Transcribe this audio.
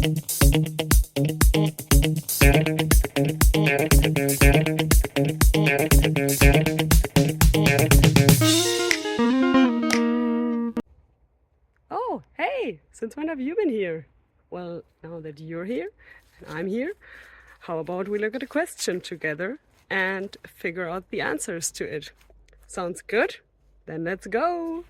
Oh, hey! Since when have you been here? Well, now that you're here and I'm here, how about we look at a question together and figure out the answers to it? Sounds good? Then let's go!